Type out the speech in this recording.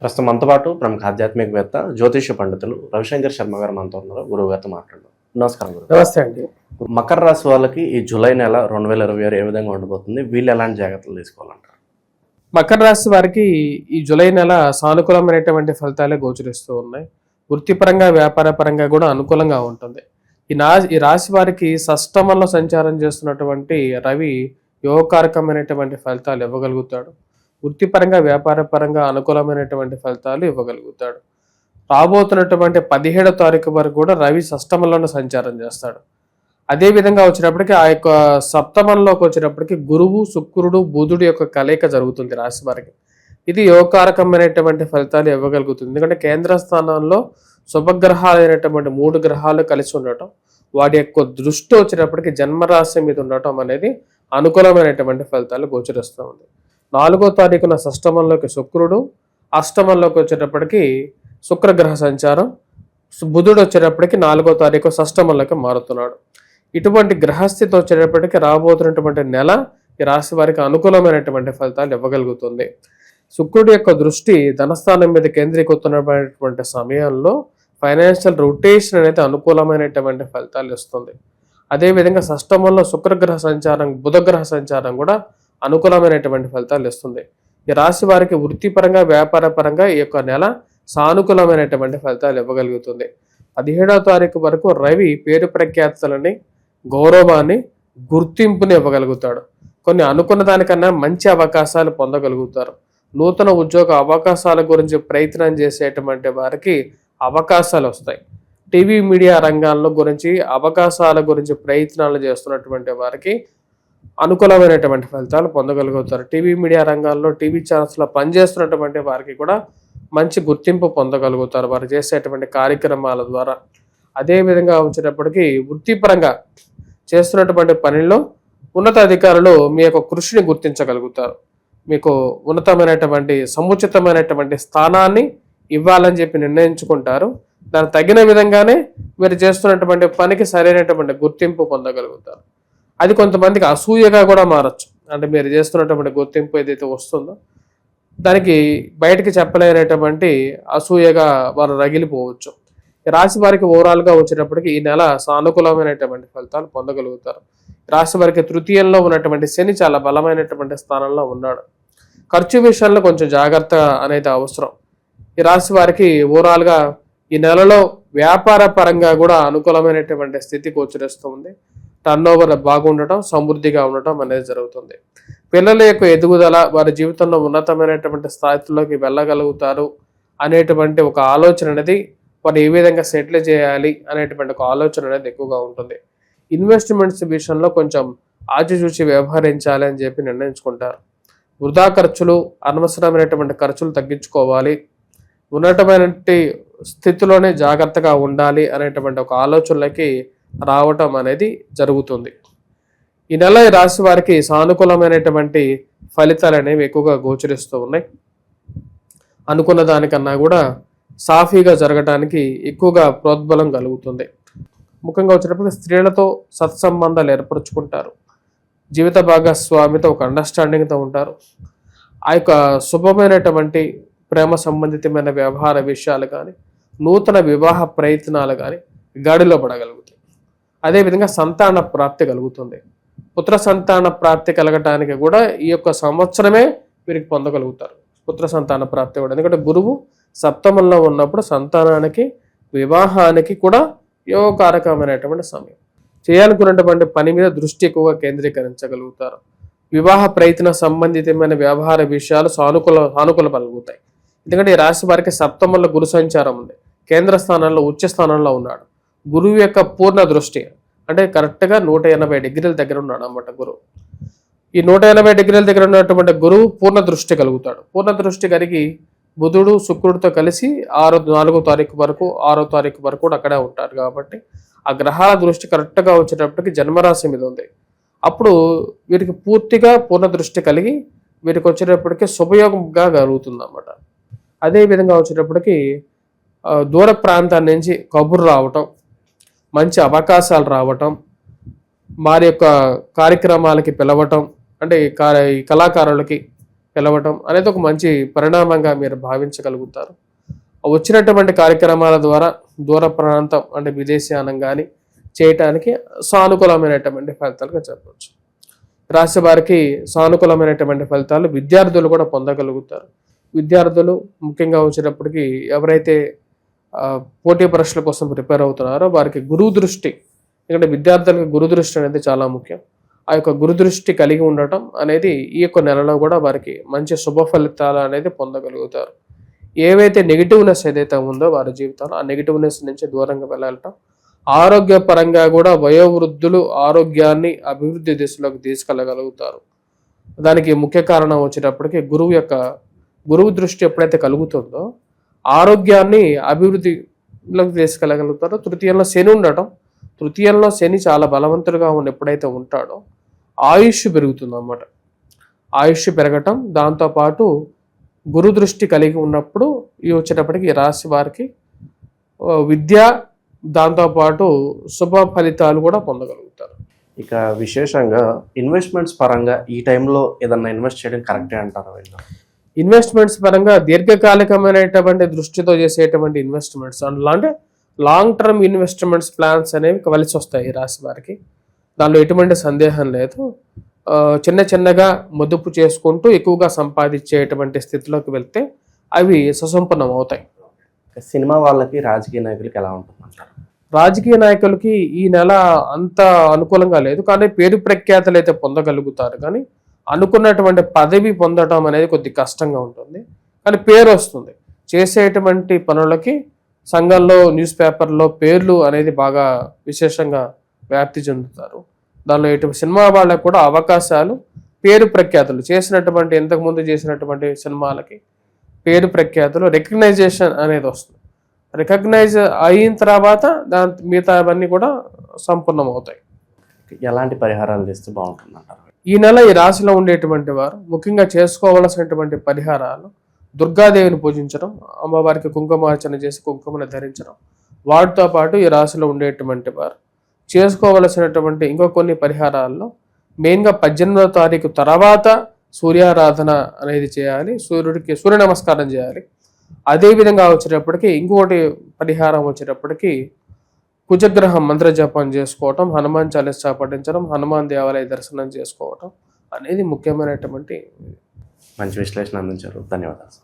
ప్రస్తుతం మనతో పాటు ప్రముఖ ఆధ్యాత్మికవేత్త జ్యోతిష పండితులు రవిశంకర్ శర్మ గారు మనతో ఉన్నారు. గురువు గారితో మాట్లాడదాం. నమస్కారం గురువు. నమస్తే అండి. మకర రాశి వాళ్ళకి ఈ జూలై నెల 2026 ఏ విధంగా ఉండబోతుంది? వీళ్ళు ఎలాంటి జాగ్రత్తలు తీసుకోవాలంటారు? మకర రాశి వారికి ఈ జూలై నెల సానుకూలమైనటువంటి ఫలితాలే గోచరిస్తూ ఉన్నాయి. వృత్తిపరంగా వ్యాపార పరంగా కూడా అనుకూలంగా ఉంటుంది. ఈ రాశి వారికి షష్టమంలో సంచారం చేస్తున్నటువంటి రవి యోగకారకమైనటువంటి ఫలితాలు ఇవ్వగలుగుతాడు. వృత్తిపరంగా వ్యాపార పరంగా అనుకూలమైనటువంటి ఫలితాలు ఇవ్వగలుగుతాడు. రాబోతున్నటువంటి 17వ తారీఖు వరకు కూడా రవి షష్టమంలోనే సంచారం చేస్తాడు. అదేవిధంగా వచ్చినప్పటికీ ఆ యొక్క సప్తమంలోకి వచ్చినప్పటికీ గురువు, శుక్రుడు, బుధుడు యొక్క కలయిక జరుగుతుంది రాశి వారికి. ఇది యోగకారకమైనటువంటి ఫలితాలు ఇవ్వగలుగుతుంది. ఎందుకంటే కేంద్ర స్థానంలో శుభగ్రహాలైనటువంటి 3 గ్రహాలు కలిసి ఉండటం, వాటి యొక్క దృష్టి వచ్చినప్పటికీ జన్మరాశి మీద ఉండటం అనేది అనుకూలమైనటువంటి ఫలితాలు గోచరిస్తూ ఉంది. 4వ తారీఖున షష్టమంలోకి శుక్రుడు, అష్టమంలోకి వచ్చేటప్పటికి శుక్రగ్రహ సంచారం, బుధుడు వచ్చేటప్పటికి 4వ తారీఖు షష్టమంలోకి మారుతున్నాడు. ఇటువంటి గ్రహస్థితి వచ్చేటప్పటికి రాబోతున్నటువంటి నెల ఈ రాశి వారికి అనుకూలమైనటువంటి ఫలితాలు ఇవ్వగలుగుతుంది. శుక్రుడి యొక్క దృష్టి ధనస్థానం మీద కేంద్రీకృతున్నటువంటి సమయంలో ఫైనాన్షియల్ రొటేషన్ అనేది అనుకూలమైనటువంటి ఫలితాలు ఇస్తుంది. అదేవిధంగా షష్టమంలో శుక్రగ్రహ సంచారం, బుధగ్రహ సంచారం కూడా అనుకూలమైనటువంటి ఫలితాలు ఇస్తుంది. ఈ రాశి వారికి వృత్తిపరంగా వ్యాపార పరంగా ఈ యొక్క నెల సానుకూలమైనటువంటి ఫలితాలు ఇవ్వగలుగుతుంది. 17వ తారీఖు వరకు రవి పేరు ప్రఖ్యాతులని, గౌరవాన్ని, గుర్తింపుని ఇవ్వగలుగుతాడు. కొన్ని అనుకున్న దానికన్నా మంచి అవకాశాలు పొందగలుగుతారు. నూతన ఉద్యోగ అవకాశాల గురించి ప్రయత్నం చేసేటువంటి వారికి అవకాశాలు వస్తాయి. టీవీ మీడియా రంగాల్లో గురించి అవకాశాల గురించి ప్రయత్నాలు చేస్తున్నటువంటి వారికి అనుకూలమైనటువంటి ఫలితాలు పొందగలుగుతారు. టీవీ మీడియా రంగాల్లో టీవీ ఛానల్స్లో పనిచేస్తున్నటువంటి వారికి కూడా మంచి గుర్తింపు పొందగలుగుతారు వారు చేసేటువంటి కార్యక్రమాల ద్వారా. అదేవిధంగా వచ్చేటప్పటికి వృత్తిపరంగా చేస్తున్నటువంటి పనిలో ఉన్నతాధికారులు మీ యొక్క కృషిని గుర్తించగలుగుతారు. మీకు ఉన్నతమైనటువంటి సముచితమైనటువంటి స్థానాన్ని ఇవ్వాలని చెప్పి నిర్ణయించుకుంటారు. దానికి తగిన విధంగానే మీరు చేస్తున్నటువంటి పనికి సరైనటువంటి గుర్తింపు పొందగలుగుతారు. అది కొంతమందికి అసూయగా కూడా మారచ్చు. అంటే మీరు చేస్తున్నటువంటి గుర్తింపు ఏదైతే వస్తుందో దానికి బయటికి చెప్పలేనటువంటి అసూయగా వారు రగిలిపోవచ్చు. ఈ రాశి వారికి ఓవరాల్గా వచ్చేటప్పటికి ఈ నెల సానుకూలమైనటువంటి ఫలితాలు పొందగలుగుతారు. రాశి వారికి తృతీయంలో ఉన్నటువంటి శని చాలా బలమైనటువంటి స్థానంలో ఉన్నాడు. ఖర్చు విషయంలో కొంచెం జాగ్రత్త అనేది అవసరం. ఈ రాశి వారికి ఓవరాల్గా ఈ నెలలో వ్యాపార పరంగా కూడా అనుకూలమైనటువంటి స్థితి గోచరిస్తుంది. టర్నోవర్ బాగుండటం, సమృద్ధిగా ఉండటం అనేది జరుగుతుంది. పిల్లల యొక్క ఎదుగుదల, వారి జీవితంలో ఉన్నతమైనటువంటి స్థాయిలోకి వెళ్ళగలుగుతారు అనేటువంటి ఒక ఆలోచన అనేది, వారు ఏ విధంగా సెటిల్ చేయాలి అనేటువంటి ఒక ఆలోచన అనేది ఎక్కువగా ఉంటుంది. ఇన్వెస్ట్మెంట్స్ విషయంలో కొంచెం ఆచిచూచి వ్యవహరించాలి అని చెప్పి నిర్ణయించుకుంటారు. వృధా ఖర్చులు, అనవసరమైనటువంటి ఖర్చులు తగ్గించుకోవాలి, ఉన్నతమైనటువంటి స్థితిలోనే జాగ్రత్తగా ఉండాలి అనేటువంటి ఒక ఆలోచనలకి రావటం అనేది జరుగుతుంది. ఈ నెల ఈ రాశి వారికి సానుకూలమైనటువంటి ఫలితాలు అనేవి ఎక్కువగా గోచరిస్తూ ఉన్నాయి. అనుకున్న దానికన్నా కూడా సాఫీగా జరగడానికి ఎక్కువగా ప్రోద్బలం కలుగుతుంది. ముఖ్యంగా వచ్చేటప్పుడు స్త్రీలతో సత్సంబంధాలు ఏర్పరచుకుంటారు. జీవిత భాగస్వామితో ఒక అండర్స్టాండింగ్తో ఉంటారు. ఆ యొక్క శుభమైనటువంటి ప్రేమ సంబంధితమైన వ్యవహార విషయాలు కానీ, నూతన వివాహ ప్రయత్నాలు కానీ గాడిలో పడగలుగుతాయి. అదేవిధంగా సంతాన ప్రాప్తి కలుగుతుంది. పుత్ర సంతాన ప్రాప్తి కలగటానికి కూడా ఈ యొక్క సంవత్సరమే వీరికి పొందగలుగుతారు పుత్ర సంతాన ప్రాప్తి కూడా. ఎందుకంటే గురువు సప్తమంలో ఉన్నప్పుడు సంతానానికి, వివాహానికి కూడా యోగకారకమైనటువంటి సమయం. చేయాలనుకున్నటువంటి పని మీద దృష్టి ఎక్కువగా కేంద్రీకరించగలుగుతారు. వివాహ ప్రయత్న సంబంధితమైన వ్యవహార విషయాలు సానుకూల కలుగుతాయి. ఎందుకంటే ఈ రాశి వారికి సప్తమంలో గురు సంచారం ఉంది. కేంద్ర స్థానంలో, ఉచ్చ స్థానంలో ఉన్నాడు. గురువు యొక్క పూర్ణ దృష్టి అంటే కరెక్ట్గా 180 డిగ్రీల దగ్గర ఉన్నాడు అన్నమాట గురువు. ఈ 180 డిగ్రీల దగ్గర ఉన్నటువంటి గురువు పూర్ణ దృష్టి కలుగుతాడు. పూర్ణ దృష్టి కలిగి బుధుడు, శుక్రుడితో కలిసి 4వ తారీఖు వరకు, 6వ తారీఖు వరకు కూడా అక్కడే ఉంటారు. కాబట్టి ఆ గ్రహాల దృష్టి కరెక్ట్గా వచ్చేటప్పటికి జన్మరాశి మీద ఉంది. అప్పుడు వీరికి పూర్తిగా పూర్ణ దృష్టి కలిగి వీరికి వచ్చేటప్పటికి శుభయోగంగా కలుగుతుంది అన్నమాట. అదేవిధంగా వచ్చేటప్పటికి దూర ప్రాంతాల నుంచి కబుర్లు రావటం, మంచి అవకాశాలు రావటం, వారి యొక్క కార్యక్రమాలకి పిలవటం, అంటే ఈ కళాకారులకి గెలవటం అనేది ఒక మంచి పరిణామంగా మీరు భావించగలుగుతారు. వచ్చినటువంటి కార్యక్రమాల ద్వారా దూర ప్రాంతం అంటే విదేశీయానం కానీ చేయటానికి సానుకూలమైనటువంటి ఫలితాలుగా చెప్పవచ్చు. రాశి వారికి సానుకూలమైనటువంటి ఫలితాలు విద్యార్థులు కూడా పొందగలుగుతారు. విద్యార్థులు ముఖ్యంగా వచ్చేటప్పటికి ఎవరైతే పోటీ పరీక్షల కోసం ప్రిపేర్ అవుతున్నారో వారికి గురువు దృష్టి, ఎందుకంటే విద్యార్థులకు గురు దృష్టి అనేది చాలా ముఖ్యం. ఆ యొక్క గురు దృష్టి కలిగి ఉండటం అనేది ఈ యొక్క నెలలో కూడా వారికి మంచి శుభ ఫలితాలు అనేది పొందగలుగుతారు. ఏవైతే నెగిటివ్నెస్ ఏదైతే ఉందో వారి జీవితంలో ఆ నెగిటివ్నెస్ నుంచి దూరంగా వెళ్ళటం, ఆరోగ్యపరంగా కూడా వయోవృద్ధులు ఆరోగ్యాన్ని అభివృద్ధి దిశలోకి తీసుకెళ్ళగలుగుతారు. దానికి ముఖ్య కారణం వచ్చేటప్పటికి గురువు దృష్టి ఎప్పుడైతే కలుగుతుందో ఆరోగ్యాన్ని అభివృద్ధిలోకి తీసుకెళ్ళగలుగుతారో. తృతీయంలో శని ఉండటం, తృతీయంలో శని చాలా బలవంతుడుగా ఎప్పుడైతే ఉంటాడో ఆయుష్ పెరుగుతుంది అన్నమాట. ఆయుష్ పెరగటం, దాంతోపాటు గురు దృష్టి కలిగి ఉన్నప్పుడు ఈ వచ్చేటప్పటికి ఈ రాశి వారికి విద్య, దాంతోపాటు శుభ ఫలితాలు కూడా పొందగలుగుతారు. ఇక విశేషంగా ఇన్వెస్ట్మెంట్స్ పరంగా ఈ టైంలో ఏదన్నా ఇన్వెస్ట్ చేయడం కరెక్టే అంటారా? ఇన్వెస్ట్మెంట్స్ పరంగా దీర్ఘకాలికమైనటువంటి దృష్టితో చేసేటువంటి ఇన్వెస్ట్మెంట్స్ అంటే లాంగ్ టర్మ్ ఇన్వెస్ట్మెంట్స్ ప్లాన్స్ అనేవి కలిసి వస్తాయి ఈ రాశి వారికి. దానిలో ఎటువంటి సందేహం లేదు. చిన్న చిన్నగా మదుపు చేసుకుంటూ ఎక్కువగా సంపాదించేటువంటి స్థితిలోకి వెళ్తే అవి సుసంపన్నం అవుతాయి. సినిమా వాళ్ళకి, రాజకీయ నాయకులకి ఎలా ఉంటుందంటారు? రాజకీయ నాయకులకి ఈ నెల అంత అనుకూలంగా లేదు, కానీ పేరు ప్రఖ్యాతలు అయితే పొందగలుగుతారు. కానీ అనుకున్నటువంటి పదవి పొందడం అనేది కొద్ది కష్టంగా ఉంటుంది, కానీ పేరు వస్తుంది. చేసేటువంటి పనులకి సంఘంలో, న్యూస్ పేపర్లో పేర్లు అనేది బాగా విశేషంగా వ్యాప్తి చెందుతారు. దానిలో ఎటువంటి సినిమా వాళ్ళకు కూడా అవకాశాలు, పేరు ప్రఖ్యాతులు చేసినటువంటి ఇంతకుముందు చేసినటువంటి సినిమాలకి పేరు ప్రఖ్యాతులు, రికగ్నైజేషన్ అనేది వస్తుంది. రికగ్నైజ్ అయిన తర్వాత మిగతా అవన్నీ కూడా సంపూర్ణం అవుతాయి. ఎలాంటి పరిహారాలు చేస్తే బాగుంటుంది అంటారు? ఈ నెల ఈ రాశిలో ఉండేటువంటి వారు ముఖ్యంగా చేసుకోవలసినటువంటి పరిహారాలు దుర్గాదేవిని పూజించడం, అమ్మవారికి కుంకుమార్చన చేసి కుంకుమను ధరించడం. వాటితో పాటు ఈ రాశిలో ఉండేటువంటి వారు చేసుకోవలసినటువంటి ఇంకో కొన్ని పరిహారాల్లో మెయిన్గా 18వ తారీఖు తర్వాత సూర్యారాధన అనేది చేయాలి, సూర్య నమస్కారం చేయాలి. అదేవిధంగా వచ్చేటప్పటికి ఇంకొకటి పరిహారం వచ్చేటప్పటికి కుజగ్రహం మంత్ర జపం చేసుకోవటం, హనుమాన్ చాలీసా పఠించడం, హనుమాన్ దేవాలయ దర్శనం చేసుకోవటం అనేది ముఖ్యమైనటువంటి. మంచి విశ్లేషణ అందించారు. ధన్యవాదాలు.